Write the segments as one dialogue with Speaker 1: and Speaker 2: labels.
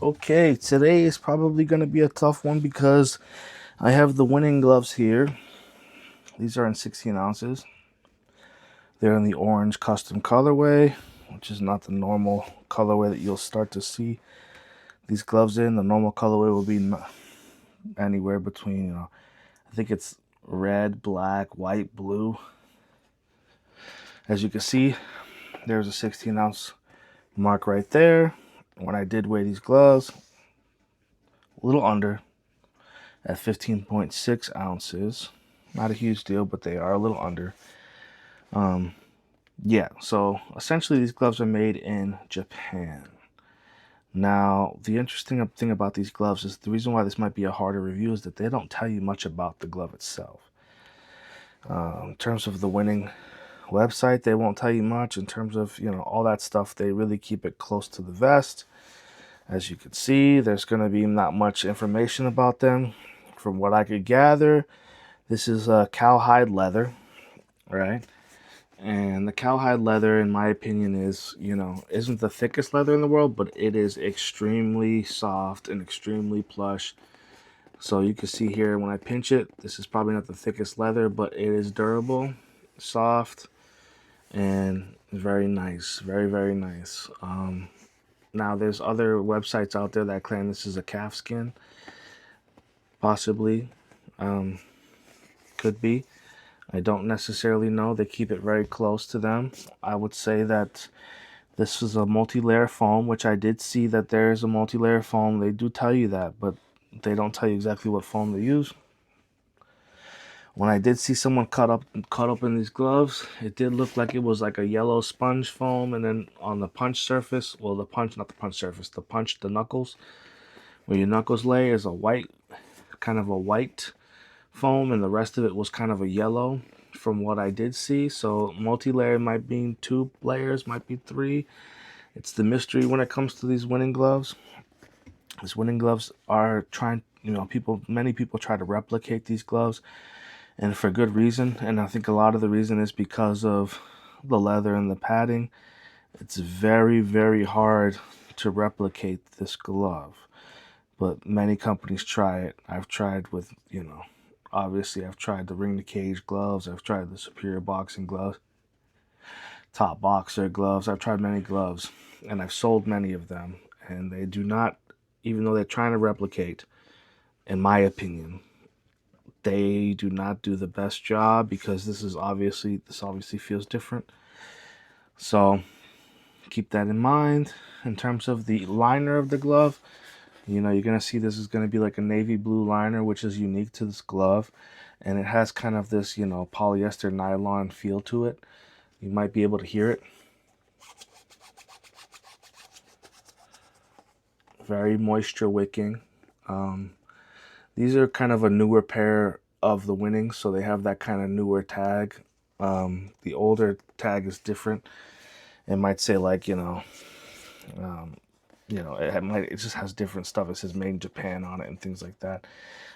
Speaker 1: Okay, today is probably going to be a tough one because I have the winning gloves here. These are in 16 ounces. They're in the orange custom colorway, which is not the normal colorway that you'll start to see these gloves in. The normal colorway will be anywhere between, I think it's red, black, white, blue. As you can see, there's a 16 ounce mark right there. When I did weigh these gloves, a little under at 15.6 ounces. Not a huge deal, but they are a little under. Yeah, so essentially these gloves are made in Japan. Now, the interesting thing about these gloves is the reason why this might be a harder review is that they don't tell you much about the glove itself. In terms of the winning website, they won't tell you much. In terms of, all that stuff, they really keep it close to the vest. As you can see, there's going to be not much information about them. From what I could gather, this is cowhide leather, right? And the cowhide leather, in my opinion, is, isn't the thickest leather in the world, but it is extremely soft and extremely plush. So you can see here when I pinch it, this is probably not the thickest leather, but it is durable, soft, and very nice. Very, very nice. Now, there's other websites out there that claim this is a calf skin. Possibly. Could be. I don't necessarily know. They keep it very close to them. I would say that this is a multi-layer foam, which I did see that there is a multi-layer foam. They do tell you that, but they don't tell you exactly what foam they use. When I did see someone cut up in these gloves, it did look like it was like a yellow sponge foam, and then on the punch surface, well, the knuckles, where your knuckles lay is a white, kind of a white foam, and the rest of it was kind of a yellow from what I did see. So multi-layer might be 2 layers, might be 3. It's the mystery when it comes to these winning gloves. These winning gloves are trying, many people try to replicate these gloves, and for good reason. And I think a lot of the reason is because of the leather and the padding. It's very, very hard to replicate this glove, but many companies try it. I've tried with, obviously I've tried the ring to cage gloves. I've tried the superior boxing gloves, top boxer gloves. I've tried many gloves, and I've sold many of them, and they do not, even though they're trying to replicate, in my opinion, they do not do the best job, because this obviously feels different. So keep that in mind. In terms of the liner of the glove, you're going to see this is going to be like a navy blue liner, which is unique to this glove. And it has kind of this, polyester nylon feel to it. You might be able to hear it. Very moisture wicking. These are kind of a newer pair of the winning, so they have that kind of newer tag. The older tag is different. It might say like, it just has different stuff. It says made in Japan on it and things like that.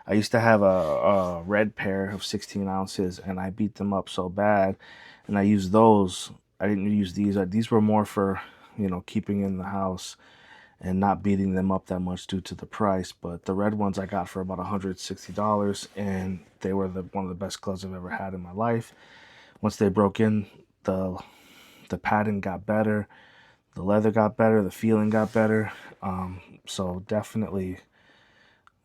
Speaker 1: I used to have a red pair of 16 ounces, and I beat them up so bad, and I used those. I didn't use these. These were more for, keeping in the house and not beating them up that much due to the price. But the red ones I got for about $160, and they were one of the best gloves I've ever had in my life. Once they broke in, the padding got better, the leather got better, the feeling got better. So definitely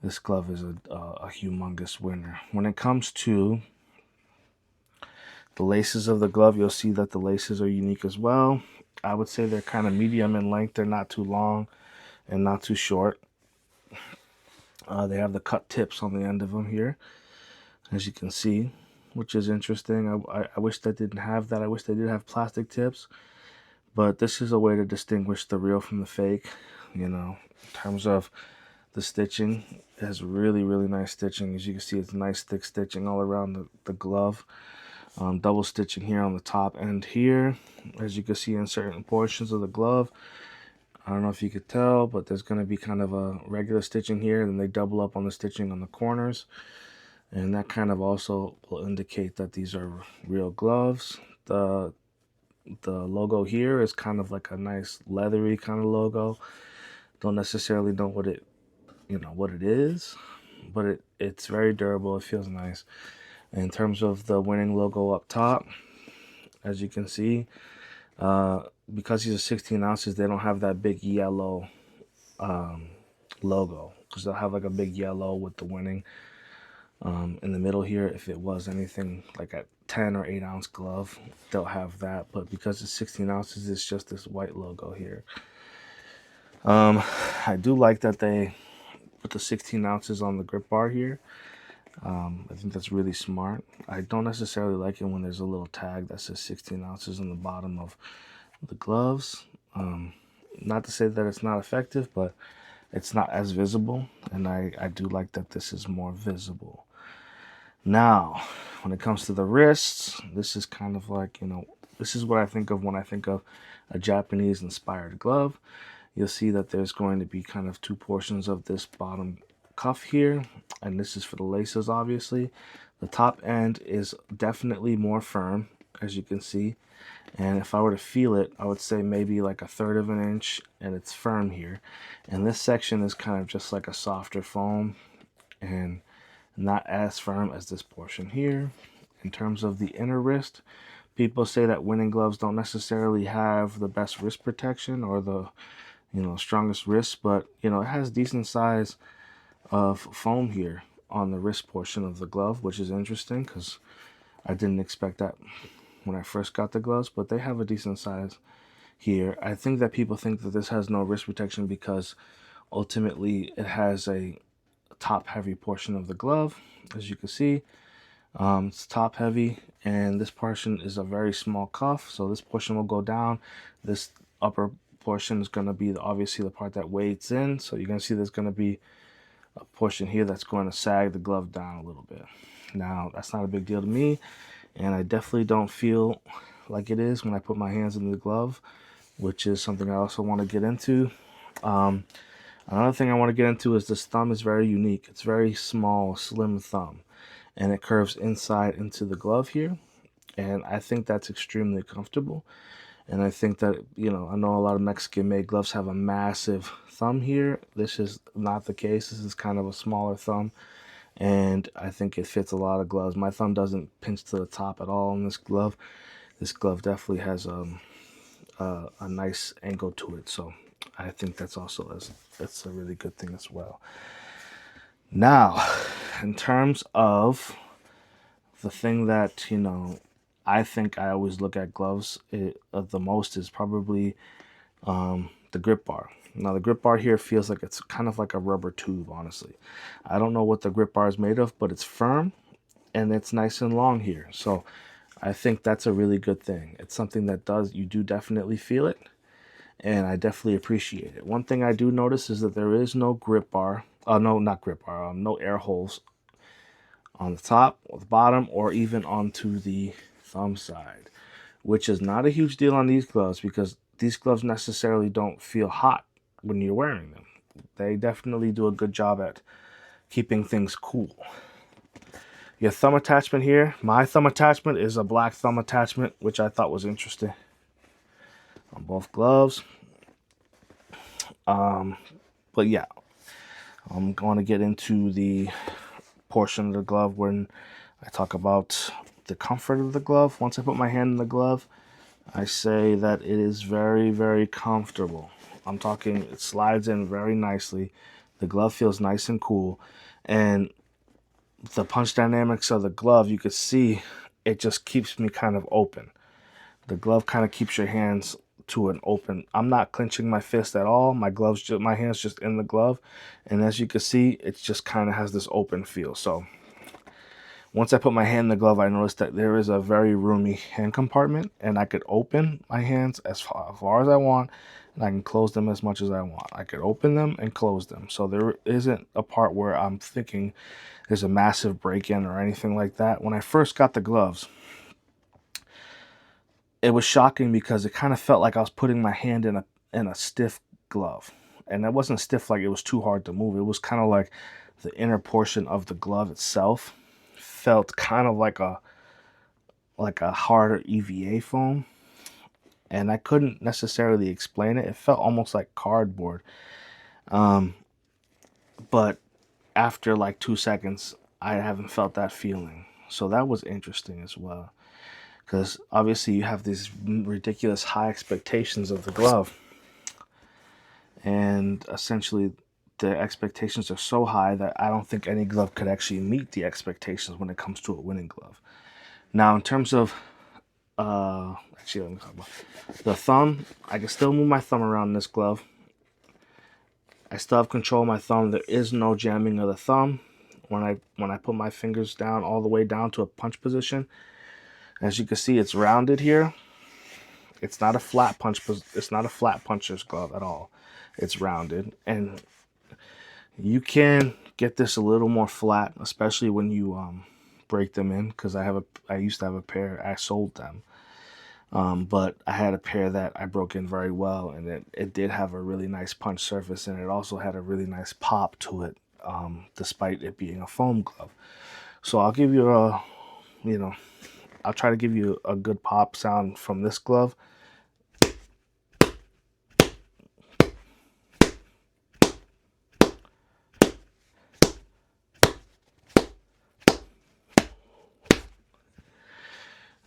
Speaker 1: this glove is a humongous winner. When it comes to the laces of the glove, you'll see that the laces are unique as well. I would say they're kind of medium in length. They're not too long and not too short. They have the cut tips on the end of them here, as you can see, which is interesting. I wish they didn't have that. I wish they did have plastic tips, but this is a way to distinguish the real from the fake. In terms of the stitching, it has really, really nice stitching. As you can see, it's nice thick stitching all around the glove. Double stitching here on the top end here, as you can see in certain portions of the glove. I don't know if you could tell, but there's going to be kind of a regular stitching here, and then they double up on the stitching on the corners, and that kind of also will indicate that these are real gloves. The logo here is kind of like a nice leathery kind of logo. Don't necessarily know what it is, but it's very durable. It feels nice. In terms of the winning logo up top, as you can see, because these are 16 ounces, they don't have that big yellow logo, because they'll have like a big yellow with the winning in the middle here. If it was anything like a 10 or 8 ounce glove, they'll have that, but because it's 16 ounces, it's just this white logo here. I do like that they put the 16 ounces on the grip bar here. I think that's really smart. I don't necessarily like it when there's a little tag that says 16 ounces on the bottom of the gloves. Not to say that it's not effective, but it's not as visible, and I do like that this is more visible. Now, when it comes to the wrists, this is kind of like, this is what I think of when I think of a Japanese inspired glove. You'll see that there's going to be kind of two portions of this bottom cuff here, and this is for the laces, obviously. The top end is definitely more firm, as you can see, and if I were to feel it, I would say maybe like 1/3 of an inch, and it's firm here. And this section is kind of just like a softer foam and not as firm as this portion here. In terms of the inner wrist, people say that winning gloves don't necessarily have the best wrist protection or the strongest wrist, but it has decent size of foam here on the wrist portion of the glove, which is interesting because I didn't expect that when I first got the gloves, but they have a decent size here. I think that people think that this has no wrist protection because ultimately it has a top heavy portion of the glove. As you can see, it's top heavy, and this portion is a very small cuff, so this portion will go down. This upper portion is going to be obviously the part that weights in, so you're going to see there's going to be a portion here that's going to sag the glove down a little bit. Now, that's not a big deal to me, and I definitely don't feel like it is when I put my hands in the glove, which is something I also want to get into. Another thing I want to get into is this thumb is very unique. It's very small, slim thumb, and it curves inside into the glove here, and I think that's extremely comfortable. And I think that, I know a lot of Mexican made gloves have a massive thumb here. This is not the case. This is kind of a smaller thumb, and I think it fits a lot of gloves. My thumb doesn't pinch to the top at all in this glove. This glove definitely has a nice angle to it, so I think that's a really good thing as well. Now, in terms of the thing that I think I always look at gloves the most is probably the grip bar. Now, the grip bar here feels like it's kind of like a rubber tube, honestly. I don't know what the grip bar is made of, but it's firm and it's nice and long here. So I think that's a really good thing. It's something that you do definitely feel it, and I definitely appreciate it. One thing I do notice is that there is no grip bar. No, not grip bar. No air holes on the top or the bottom or even onto the thumb side, which is not a huge deal on these gloves because these gloves necessarily don't feel hot when you're wearing them. They definitely do a good job at keeping things cool. Your thumb attachment here, my thumb attachment is a black thumb attachment, which I thought was interesting on both gloves. But yeah, I'm going to get into the portion of the glove when I talk about the comfort of the glove. Once I put my hand in the glove, I say that it is very, very comfortable. I'm talking, it slides in very nicely. The glove feels nice and cool. And the punch dynamics of the glove, you could see it just keeps me kind of open. The glove kind of keeps your hands to an open. I'm not clenching my fist at all. My hand's just in the glove. And as you can see, it just kind of has this open feel. So once I put my hand in the glove, I noticed that there is a very roomy hand compartment, and I could open my hands as far as I want, and I can close them as much as I want. I could open them and close them. So there isn't a part where I'm thinking there's a massive break-in or anything like that. When I first got the gloves, it was shocking because it kind of felt like I was putting my hand in a stiff glove. And it wasn't stiff like it was too hard to move. It was kind of like the inner portion of the glove itself felt kind of like a harder EVA foam, and I couldn't necessarily explain it. It felt almost like cardboard. Um, but after like 2 seconds, I haven't felt that feeling. So that was interesting as well. Because obviously you have these ridiculous high expectations of the glove. And essentially the expectations are so high that I don't think any glove could actually meet the expectations when it comes to a winning glove. Now, in terms of actually, let me talk about the thumb. I can still move my thumb around this glove. I still have control of my thumb. There is no jamming of the thumb when I put my fingers down all the way down to a punch position. As you can see, it's rounded here. It's not a flat punch. It's not a flat puncher's glove at all. It's rounded, and you can get this a little more flat, especially when you break them in. Because I used to have a pair. I sold them. But I had a pair that I broke in very well, and it did have a really nice punch surface, and it also had a really nice pop to it, despite it being a foam glove. So I'll give you you know, I'll try to give you a good pop sound from this glove.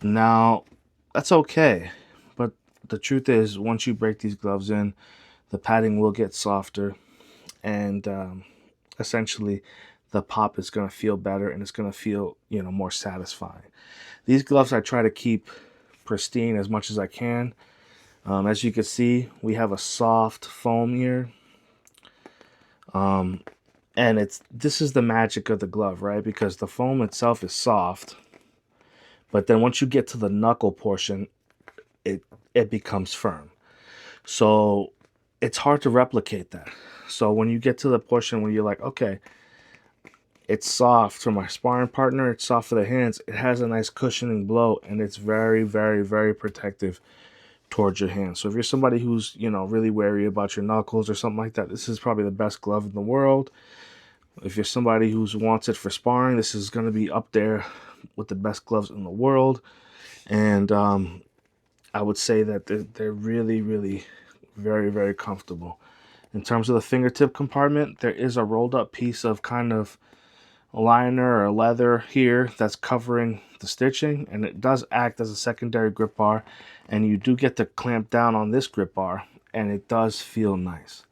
Speaker 1: Now, that's okay, but the truth is, once you break these gloves in, the padding will get softer, and essentially the pop is going to feel better, and it's going to feel, more satisfying. These gloves I try to keep pristine as much as I can. As you can see, we have a soft foam here, and this is the magic of the glove, right? Because the foam itself is soft, but then once you get to the knuckle portion, it becomes firm. So it's hard to replicate that. So when you get to the portion where you're like, okay, it's soft for my sparring partner, it's soft for the hands, it has a nice cushioning blow, and it's very, very, very protective towards your hands. So if you're somebody who's, really wary about your knuckles or something like that, this is probably the best glove in the world. If you're somebody who wants it for sparring, this is going to be up there with the best gloves in the world. And I would say that they're really, really very, very comfortable. In terms of the fingertip compartment, there is a rolled up piece of kind of liner or leather here that's covering the stitching, and it does act as a secondary grip bar, and you do get to clamp down on this grip bar, and it does feel nice.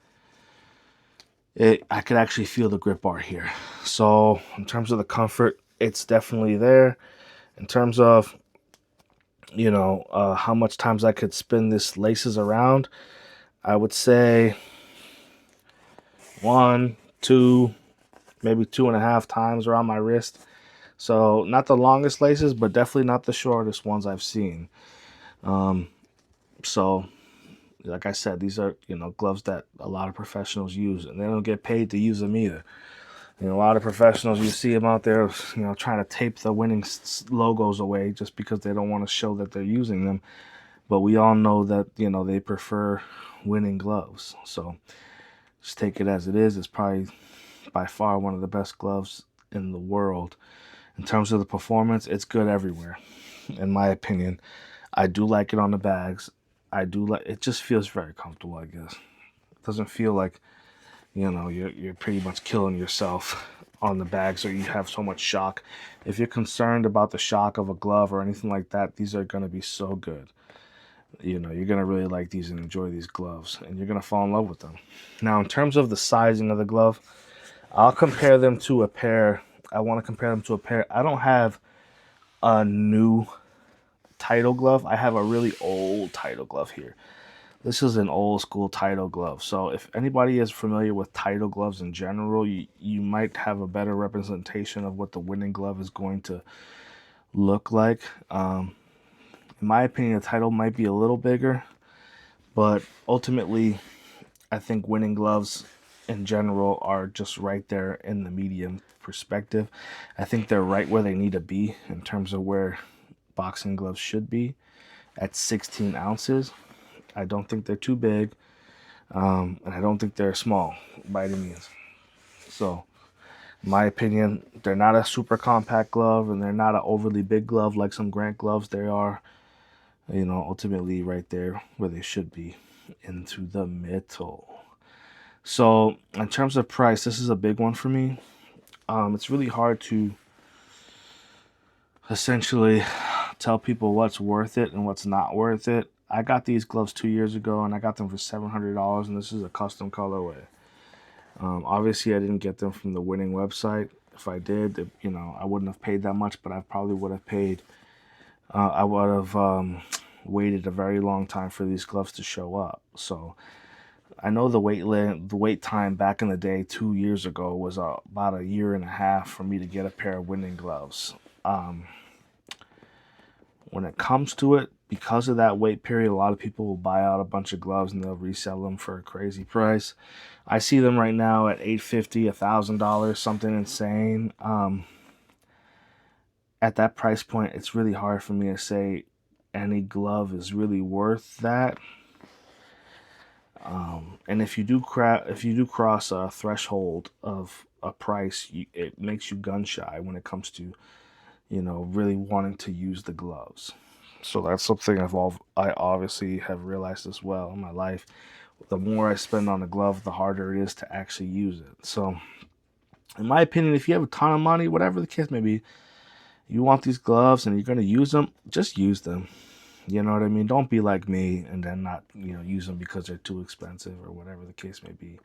Speaker 1: I could actually feel the grip bar here. So in terms of the comfort, it's definitely there. In terms of how much times I could spin this laces around, I would say 1, 2, maybe 2.5 times around my wrist. So not the longest laces, but definitely not the shortest ones I've seen. So like I said, these are, gloves that a lot of professionals use, and they don't get paid to use them either. A lot of professionals, you see them out there, trying to tape the winning logos away just because they don't want to show that they're using them. But we all know that, they prefer winning gloves. So just take it as it is. It's probably by far one of the best gloves in the world. In terms of the performance, it's good everywhere, in my opinion. I do like it on the bags. I do like it. Just feels very comfortable, I guess. It doesn't feel like, you're pretty much killing yourself on the bags, or you have so much shock. If you're concerned about the shock of a glove or anything like that, these are going to be so good. You're going to really like these and enjoy these gloves, and you're going to fall in love with them. Now, in terms of the sizing of the glove, I'll compare them to a pair. I want to compare them to a pair. I don't have a new Title glove. I have a really old Title glove here. This is an old school Title glove. So if anybody is familiar with Title gloves in general, you might have a better representation of what the winning glove is going to look like. In my opinion, the Title might be a little bigger, but ultimately, I think winning gloves in general are just right there in the medium perspective. I think they're right where they need to be in terms of where boxing gloves should be at 16 ounces. I don't think they're too big, and I don't think they're small by any means. So, in my opinion, they're not a super compact glove, and they're not an overly big glove like some Grant gloves. They are, ultimately right there where they should be, into the middle. So in terms of price, this is a big one for me. It's really hard to essentially tell people what's worth it and what's not worth it. I got these gloves 2 years ago, and I got them for $700, and this is a custom colorway. Obviously, I didn't get them from the Winning website. If I did, I wouldn't have paid that much, but I probably would have paid. I would have waited a very long time for these gloves to show up. So I know the wait time back in the day 2 years ago was about a year and a half for me to get a pair of Winning gloves. When it comes to it, because of that wait period, a lot of people will buy out a bunch of gloves and they'll resell them for a crazy price. I see them right now at $850, $1,000, something insane. At that price point, it's really hard for me to say any glove is really worth that. And if you do cross a threshold of a price, it makes you gun shy when it comes to really wanting to use the gloves. So that's something I obviously have realized as well in my life. The more I spend on a glove, the harder it is to actually use it. So, in my opinion, if you have a ton of money, whatever the case may be, you want these gloves and you're going to use them, just use them. You know what I mean? Don't be like me and then not, use them because they're too expensive or whatever the case may be.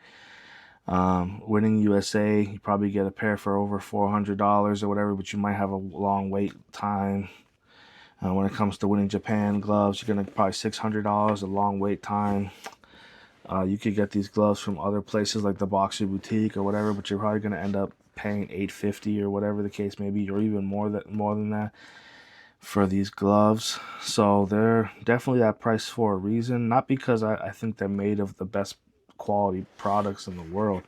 Speaker 1: Winning USA, you probably get a pair for over $400 or whatever, but you might have a long wait time. When it comes to Winning Japan gloves, you're going to probably $600, a long wait time. You could get these gloves from other places like the Boxer Boutique or whatever, but you're probably going to end up paying $850 or whatever the case may be, or even more than that for these gloves. So they're definitely that price for a reason, not because I think they're made of the best quality products in the world.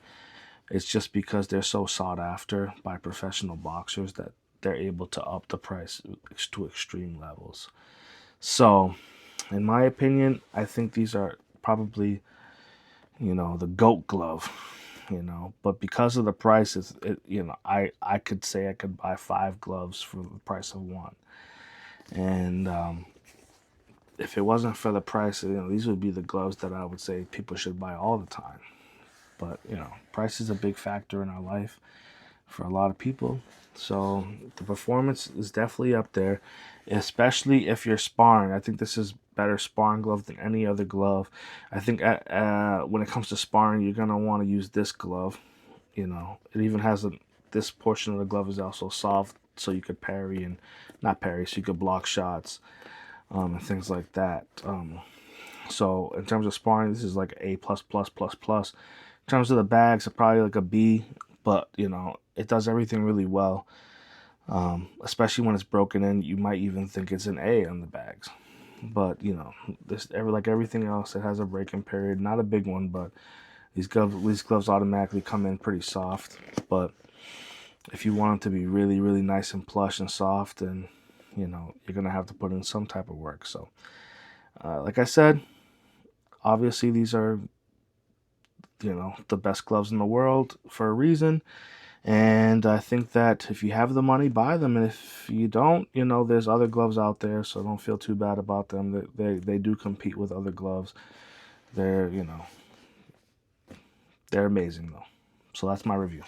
Speaker 1: It's just because they're so sought after by professional boxers that they're able to up the price to extreme levels. So, in my opinion, I think these are probably, the GOAT glove, but because of the price, I could say I could buy 5 gloves for the price of one. And if it wasn't for the price, these would be the gloves that I would say people should buy all the time. But, price is a big factor in our life for a lot of people. So the performance is definitely up there, especially if you're sparring. I think this is better sparring glove than any other glove. I think when it comes to sparring, you're going to want to use this glove. It even has this portion of the glove is also soft, so you could parry and not parry, so you could block shots and things like that. So in terms of sparring, this is like A+++++. In terms of the bags, it's probably like a B, but it does everything really well. Especially when it's broken in, you might even think it's an A on the bags. But like everything else, it has a break-in period. Not a big one, but these gloves automatically come in pretty soft. But if you want them to be really, really nice and plush and soft, then you're gonna have to put in some type of work. So, like I said, obviously these are the best gloves in the world for a reason. And I think that if you have the money, buy them. And if you don't, there's other gloves out there, so don't feel too bad about them. They do compete with other gloves. They're amazing though. So that's my review.